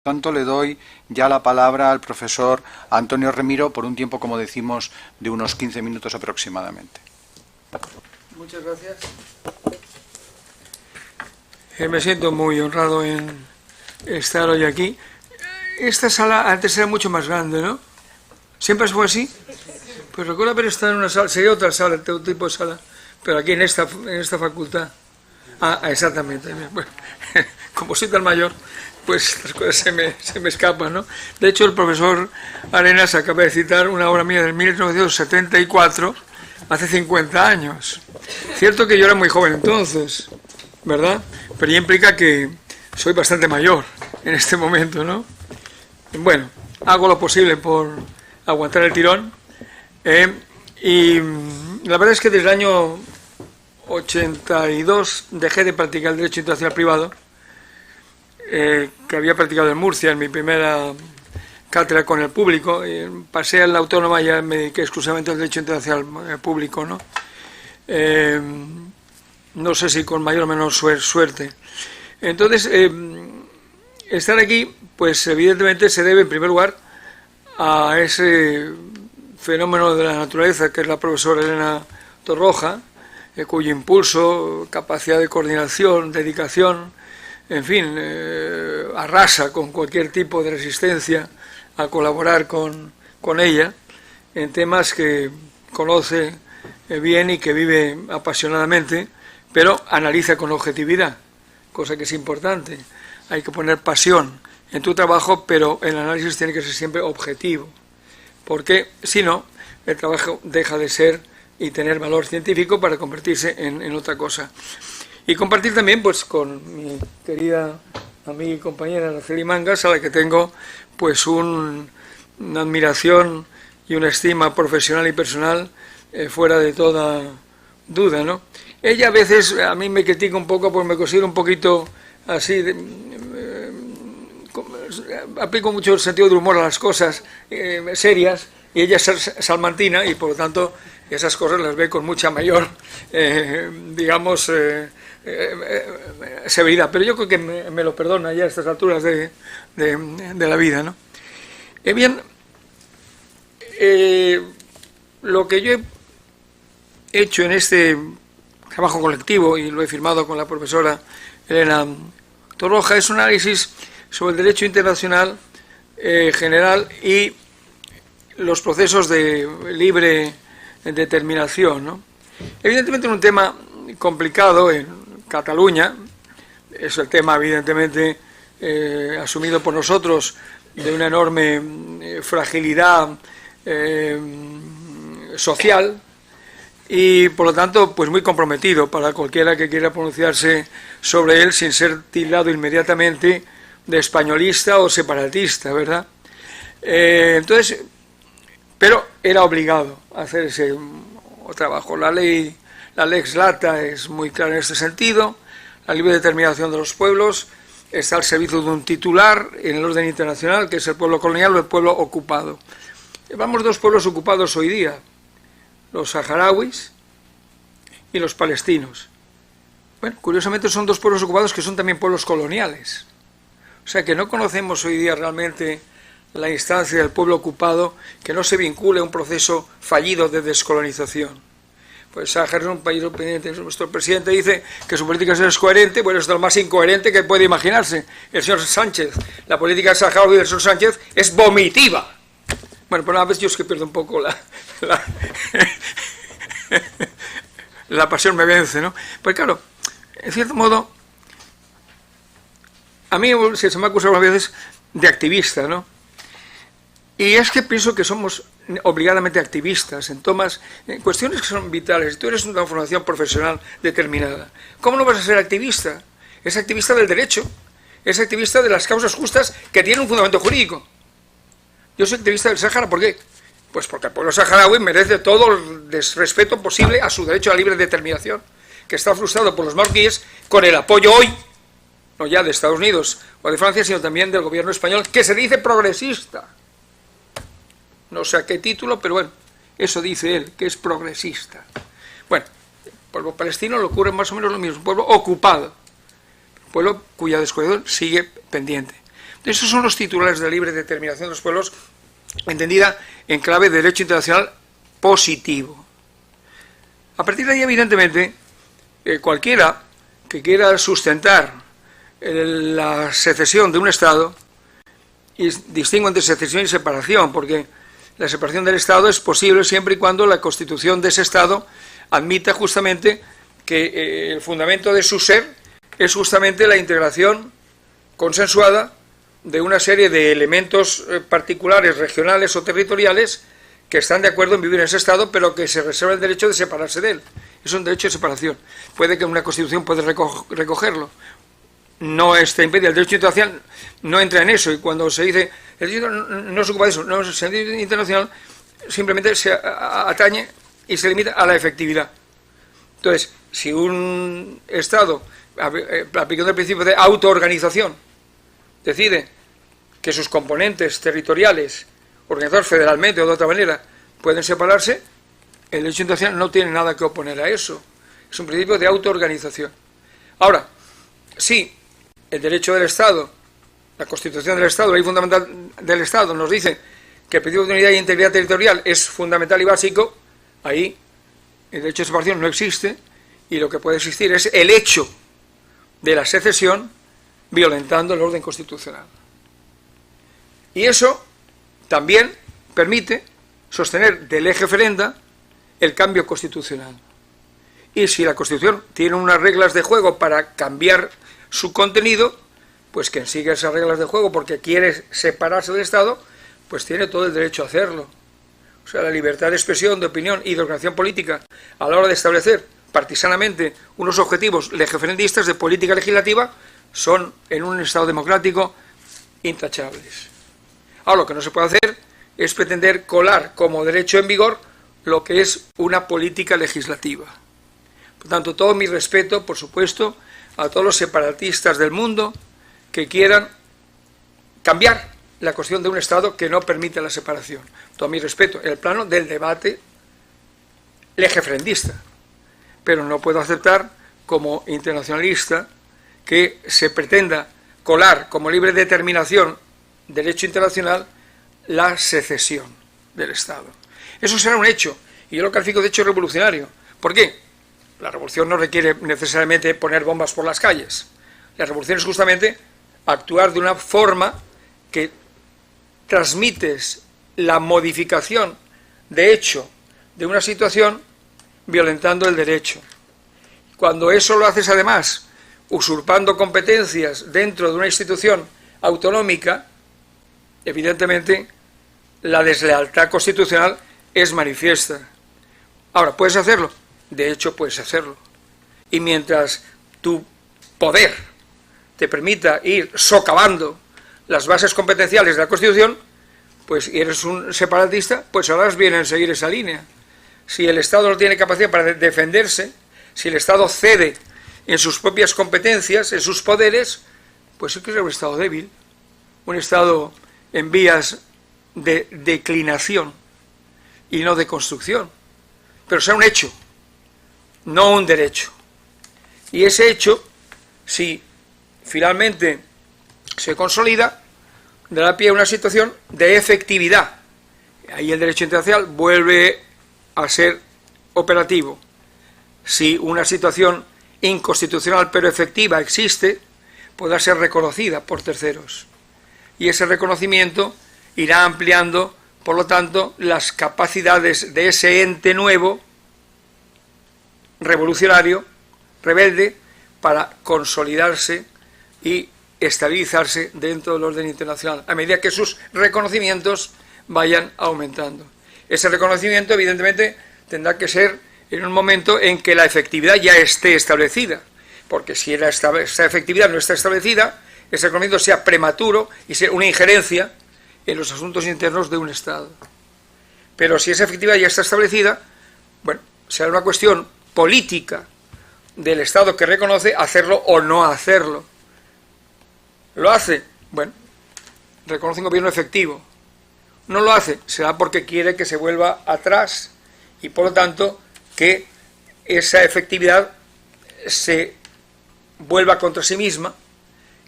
Tanto le doy ya la palabra al profesor Antonio Remiro por un tiempo, como decimos, de unos 15 minutos aproximadamente. Muchas gracias. Me siento muy honrado en estar hoy aquí. Esta sala antes era mucho más grande, ¿no? ¿Siempre fue así? Pues recuerdo haber estado en una sala, sería otra sala, otro tipo de sala, pero aquí en esta facultad. Ah, exactamente. Bueno, como soy tan mayor, pues las cosas se me escapan, ¿no? De hecho, el profesor Arenas acaba de citar una obra mía de 1974, hace 50 años. Cierto que yo era muy joven entonces, ¿verdad? Pero ya implica que soy bastante mayor en este momento, ¿no? Bueno, hago lo posible por aguantar el tirón. Y la verdad es que desde el año 82 dejé de practicar el derecho internacional privado, que había practicado en Murcia en mi primera cátedra con el público. Pasé a la autónoma y ya me dediqué exclusivamente al derecho internacional público, ¿no? No sé si con mayor o menor suerte. Entonces, estar aquí, pues evidentemente se debe en primer lugar a ese fenómeno de la naturaleza que es la profesora Elena Torroja, cuyo impulso, capacidad de coordinación, dedicación, en fin, arrasa con cualquier tipo de resistencia a colaborar con ella en temas que conoce bien y que vive apasionadamente, pero analiza con objetividad, cosa que es importante. Hay que poner pasión en tu trabajo, pero el análisis tiene que ser siempre objetivo, porque si no, el trabajo deja de ser y tener valor científico para convertirse en otra cosa. Y compartir también pues con mi querida amiga y compañera Araceli Mangas, a la que tengo pues una admiración y una estima profesional y personal fuera de toda duda, ¿no? Ella a veces a mí me critica un poco porque me considero un poquito así, aplico mucho el sentido del humor a las cosas serias, y ella es salmantina y por lo tanto esas cosas las ve con mucha mayor, digamos, severidad. Pero yo creo que me lo perdona ya a estas alturas de la vida, ¿no? Bien, lo que yo he hecho en este trabajo colectivo, y lo he firmado con la profesora Elena Torroja, es un análisis sobre el derecho internacional general y los procesos de libre determinación, ¿no? Evidentemente es un tema complicado en Cataluña, es el tema evidentemente asumido por nosotros de una enorme fragilidad social y por lo tanto pues muy comprometido para cualquiera que quiera pronunciarse sobre él sin ser tildado inmediatamente de españolista o separatista, ¿verdad? Entonces, pero era obligado a hacer ese trabajo. La lex lata es muy clara en este sentido. La libre determinación de los pueblos está al servicio de un titular en el orden internacional, que es el pueblo colonial o el pueblo ocupado. Llevamos dos pueblos ocupados hoy día, los saharauis y los palestinos. Bueno, curiosamente son dos pueblos ocupados que son también pueblos coloniales. O sea que no conocemos hoy día realmente la instancia del pueblo ocupado que no se vincule a un proceso fallido de descolonización. Pues Sáhara es un país pendiente. Nuestro presidente dice que su política es coherente. Bueno, esto es lo más incoherente que puede imaginarse el señor Sánchez. La política saharaui del señor Sánchez es vomitiva. Bueno, pero a veces yo es que pierdo un poco la pasión me vence, ¿no? Pues claro, en cierto modo, a mí se me ha acusado a veces de activista, ¿no? Y es que pienso que somos obligadamente activistas en cuestiones que son vitales. Tú eres una formación profesional determinada. ¿Cómo no vas a ser activista? Es activista del derecho, es activista de las causas justas que tienen un fundamento jurídico. Yo soy activista del Sáhara, ¿por qué? Pues porque el pueblo saharaui merece todo el respeto posible a su derecho a libre determinación, que está frustrado por los marroquíes con el apoyo hoy, no ya de Estados Unidos o de Francia, sino también del gobierno español, que se dice progresista. No sé a qué título, pero bueno, eso dice él, que es progresista. Bueno, el pueblo palestino le ocurre más o menos lo mismo, un pueblo ocupado, un pueblo cuya descolonización sigue pendiente. Esos son los titulares de la libre determinación de los pueblos, entendida en clave de derecho internacional positivo. A partir de ahí, evidentemente, cualquiera que quiera sustentar la secesión de un Estado, y distingo entre secesión y separación, porque la separación del Estado es posible siempre y cuando la constitución de ese Estado admita justamente que el fundamento de su ser es justamente la integración consensuada de una serie de elementos particulares, regionales o territoriales que están de acuerdo en vivir en ese Estado, pero que se reserva el derecho de separarse de él. Es un derecho de separación. Puede que una Constitución pueda recogerlo. No está impedido. El derecho internacional no entra en eso. Y cuando se dice, el derecho no se ocupa de eso, no, el derecho internacional simplemente se atañe y se limita a la efectividad. Entonces, si un Estado, aplicando el principio de autoorganización, decide que sus componentes territoriales, organizados federalmente o de otra manera, pueden separarse, el derecho internacional no tiene nada que oponer a eso. Es un principio de autoorganización. Ahora, si el derecho del Estado, la Constitución del Estado, la ley fundamental del Estado nos dice que el principio de unidad e integridad territorial es fundamental y básico, ahí el derecho de separación no existe y lo que puede existir es el hecho de la secesión violentando el orden constitucional. Y eso también permite sostener de lege ferenda el cambio constitucional. Y si la Constitución tiene unas reglas de juego para cambiar su contenido, pues quien sigue esas reglas de juego porque quiere separarse del Estado, pues tiene todo el derecho a hacerlo. O sea, la libertad de expresión, de opinión y de organización política a la hora de establecer partisanamente unos objetivos legeferendistas de política legislativa son, en un Estado democrático, intachables. Ahora, lo que no se puede hacer es pretender colar como derecho en vigor lo que es una política legislativa. Por tanto, todo mi respeto, por supuesto, a todos los separatistas del mundo que quieran cambiar la cuestión de un Estado que no permite la separación. Todo mi respeto en el plano del debate legeferendista. Pero no puedo aceptar como internacionalista que se pretenda colar como libre determinación derecho internacional la secesión del Estado. Eso será un hecho, y yo lo califico de hecho revolucionario. ¿Por qué? La revolución no requiere necesariamente poner bombas por las calles. La revolución es justamente actuar de una forma que transmites la modificación de hecho de una situación violentando el derecho. Cuando eso lo haces además usurpando competencias dentro de una institución autonómica, evidentemente la deslealtad constitucional es manifiesta. Ahora, ¿puedes hacerlo? De hecho, puedes hacerlo. Y mientras tu poder te permita ir socavando las bases competenciales de la Constitución, pues eres un separatista, pues ahora viene a seguir esa línea. Si el Estado no tiene capacidad para defenderse, si el Estado cede en sus propias competencias, en sus poderes, pues es que es un Estado débil, un Estado en vías de declinación y no de construcción. Pero será un hecho, no un derecho. Y ese hecho, si finalmente se consolida, dará pie a una situación de efectividad. Ahí el derecho internacional vuelve a ser operativo. Si una situación inconstitucional pero efectiva existe, podrá ser reconocida por terceros. Y ese reconocimiento irá ampliando, por lo tanto, las capacidades de ese ente nuevo, revolucionario, rebelde, para consolidarse y estabilizarse dentro del orden internacional, a medida que sus reconocimientos vayan aumentando. Ese reconocimiento, evidentemente, tendrá que ser en un momento en que la efectividad ya esté establecida, porque si esa efectividad no está establecida, ese reconocimiento sea prematuro y sea una injerencia en los asuntos internos de un Estado. Pero si esa efectividad ya está establecida, bueno, será una cuestión política del Estado que reconoce hacerlo o no hacerlo. ¿Lo hace? Bueno, reconoce un gobierno efectivo. No lo hace, será porque quiere que se vuelva atrás y por lo tanto que esa efectividad se vuelva contra sí misma,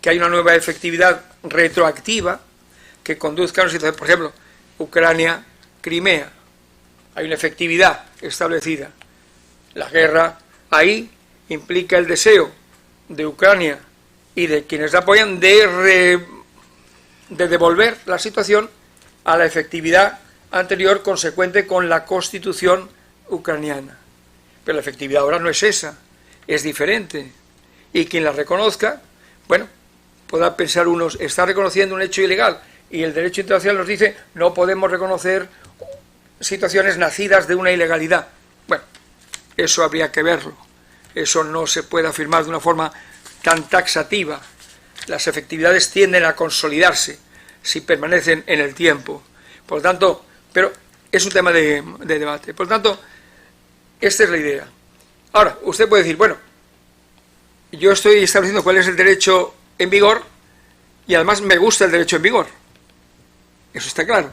que hay una nueva efectividad retroactiva que conduzca a una situación, por ejemplo, Ucrania, Crimea, hay una efectividad establecida. La guerra ahí implica el deseo de Ucrania y de quienes la apoyan de devolver la situación a la efectividad anterior consecuente con la constitución ucraniana. Pero la efectividad ahora no es esa, es diferente. Y quien la reconozca, bueno, podrá pensar unos, está reconociendo un hecho ilegal, y el derecho internacional nos dice no podemos reconocer situaciones nacidas de una ilegalidad. Bueno, eso habría que verlo. Eso no se puede afirmar de una forma tan taxativa. Las efectividades tienden a consolidarse si permanecen en el tiempo. Por lo tanto, pero es un tema de debate. Por lo tanto, esta es la idea. Ahora, usted puede decir, bueno, yo estoy estableciendo cuál es el derecho en vigor y además me gusta el derecho en vigor. Eso está claro.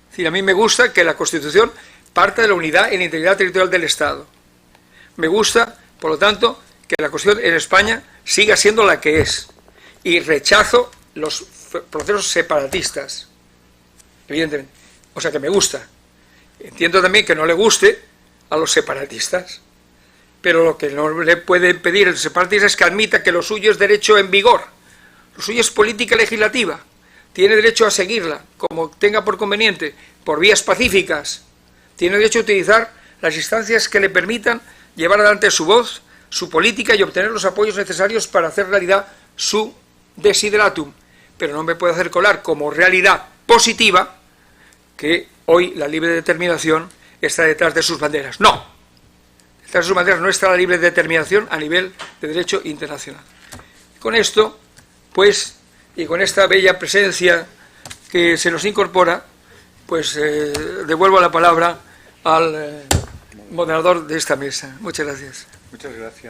Es decir, a mí me gusta que la Constitución parta de la unidad y la integridad territorial del Estado. Me gusta, por lo tanto, que la Constitución en España siga siendo la que es. Y rechazo los procesos separatistas, evidentemente. O sea que me gusta. Entiendo también que no le guste a los separatistas. Pero lo que no le puede pedir el separatista es que admita que lo suyo es derecho en vigor. Lo suyo es política legislativa. Tiene derecho a seguirla, como tenga por conveniente, por vías pacíficas. Tiene derecho a utilizar las instancias que le permitan llevar adelante su voz, su política y obtener los apoyos necesarios para hacer realidad su desideratum. Pero no me puede hacer colar como realidad positiva que hoy la libre determinación está detrás de sus banderas. No. Detrás de sus banderas no está la libre determinación a nivel de derecho internacional. Con esto, pues, y con esta bella presencia que se nos incorpora, pues devuelvo la palabra al moderador de esta mesa. Muchas gracias. Muchas gracias.